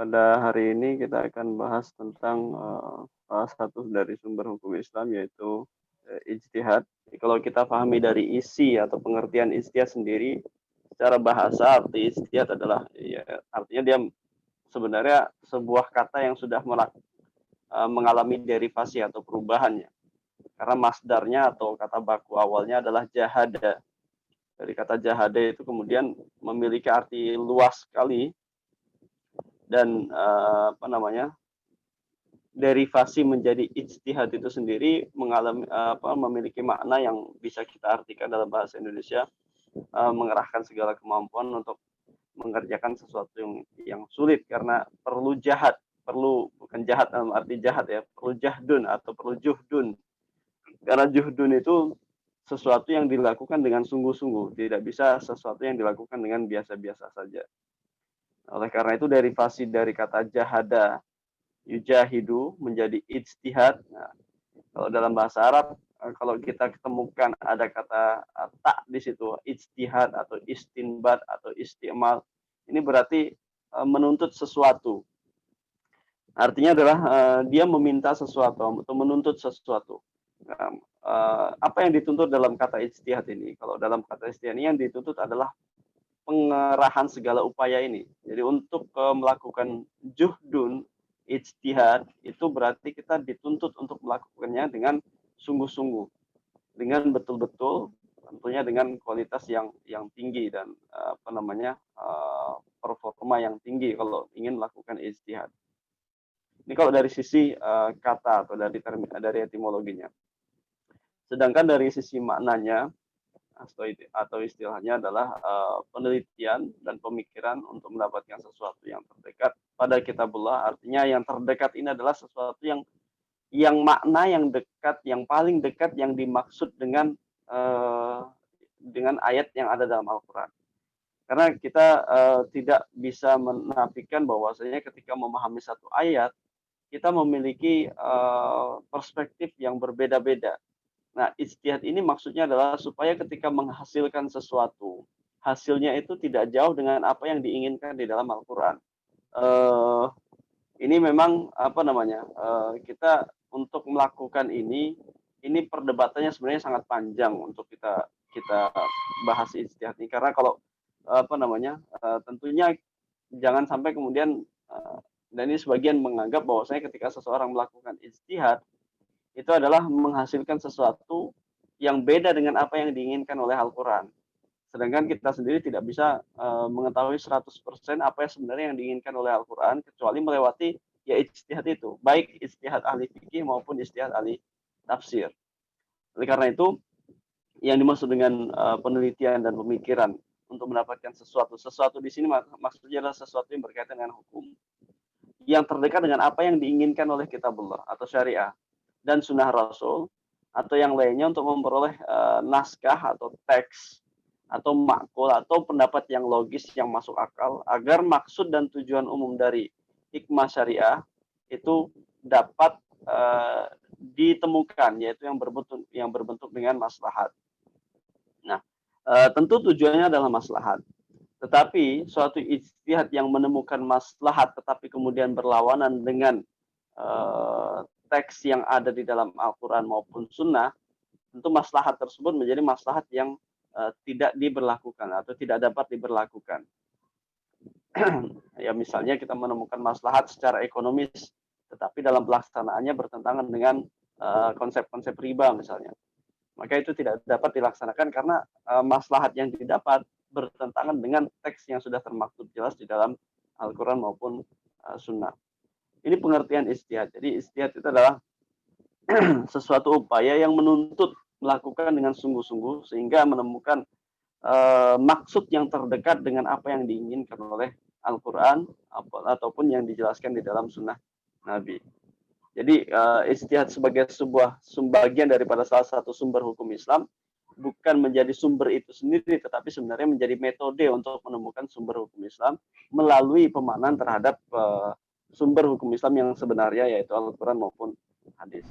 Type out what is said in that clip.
pada hari ini kita akan bahas tentang, salah satu dari sumber hukum Islam yaitu, ijtihad. Kalau kita pahami dari isi atau pengertian ijtihad sendiri, secara bahasa arti ijtihad adalah ya artinya dia sebenarnya sebuah kata yang sudah mengalami derivasi atau perubahannya. Karena masdarnya atau kata baku awalnya adalah jahada. Dari kata jahada itu kemudian memiliki arti luas sekali dan, derivasi menjadi ijtihad itu sendiri memiliki makna yang bisa kita artikan dalam bahasa Indonesia, mengerahkan segala kemampuan untuk mengerjakan sesuatu yang sulit karena perlu bukan jahat dalam arti jahat ya, perlu jahdun atau perlu juhdun. Karena juhdun itu sesuatu yang dilakukan dengan sungguh-sungguh, tidak bisa sesuatu yang dilakukan dengan biasa-biasa saja. Oleh karena itu derivasi dari kata jahada, yujahidu menjadi ijtihad. Nah, kalau dalam bahasa Arab, kalau kita ketemukan ada kata tak di situ, ijtihad atau istinbat atau istimal, ini berarti menuntut sesuatu. Artinya adalah dia meminta sesuatu atau menuntut sesuatu. Nah, apa yang dituntut dalam kata ijtihad ini? Kalau dalam kata ijtihad ini yang dituntut adalah pengerahan segala upaya ini. Jadi untuk melakukan juhdun, ijtihad, itu berarti kita dituntut untuk melakukannya dengan sungguh-sungguh, dengan betul-betul, tentunya dengan kualitas yang tinggi dan performa yang tinggi kalau ingin melakukan ijtihad. Ini kalau dari sisi kata atau dari etimologinya. Sedangkan dari sisi maknanya atau istilahnya adalah penelitian dan pemikiran untuk mendapatkan sesuatu yang terdekat pada kitabullah. Artinya yang terdekat ini adalah sesuatu yang makna yang dekat, yang paling dekat yang dimaksud dengan ayat yang ada dalam Al-Quran. Karena kita tidak bisa menafikan bahwasanya ketika memahami satu ayat, kita memiliki perspektif yang berbeda-beda. Nah, ijtihad ini maksudnya adalah supaya ketika menghasilkan sesuatu, hasilnya itu tidak jauh dengan apa yang diinginkan di dalam Al-Quran. Ini memang kita untuk melakukan ini perdebatannya sebenarnya sangat panjang untuk kita bahas ijtihad ini. Karena kalau tentunya jangan sampai kemudian dan ini sebagian menganggap bahwasanya ketika seseorang melakukan ijtihad itu adalah menghasilkan sesuatu yang beda dengan apa yang diinginkan oleh Al-Quran. Sedangkan kita sendiri tidak bisa mengetahui 100% apa yang sebenarnya yang diinginkan oleh Al-Quran, kecuali melewati ya ijtihad itu, baik ijtihad ahli fikih maupun ijtihad ahli tafsir. Oleh karena itu, yang dimaksud dengan penelitian dan pemikiran untuk mendapatkan sesuatu di sini maksudnya adalah sesuatu yang berkaitan dengan hukum, yang terdekat dengan apa yang diinginkan oleh kitabullah atau syariah dan sunnah Rasul atau yang lainnya untuk memperoleh naskah atau teks atau makul atau pendapat yang logis yang masuk akal agar maksud dan tujuan umum dari hikmah syariah itu dapat ditemukan, yaitu yang berbentuk dengan maslahat. Nah, tentu tujuannya adalah maslahat. Tetapi suatu ijtihad yang menemukan maslahat tetapi kemudian berlawanan dengan teks yang ada di dalam Al-Quran maupun Sunnah, tentu maslahat tersebut menjadi maslahat yang tidak diberlakukan atau tidak dapat diberlakukan. Ya misalnya kita menemukan maslahat secara ekonomis, tetapi dalam pelaksanaannya bertentangan dengan konsep-konsep riba misalnya. Maka itu tidak dapat dilaksanakan karena maslahat yang didapat bertentangan dengan teks yang sudah termaktub jelas di dalam Al-Quran maupun Sunnah. Ini pengertian ijtihad. Jadi ijtihad itu adalah sesuatu upaya yang menuntut melakukan dengan sungguh-sungguh sehingga menemukan maksud yang terdekat dengan apa yang diinginkan oleh Al-Quran ataupun yang dijelaskan di dalam Sunnah Nabi. Jadi ijtihad sebagai sebuah bagian daripada salah satu sumber hukum Islam bukan menjadi sumber itu sendiri, tetapi sebenarnya menjadi metode untuk menemukan sumber hukum Islam melalui pemahaman terhadap sumber hukum Islam yang sebenarnya yaitu Al-Quran maupun hadis.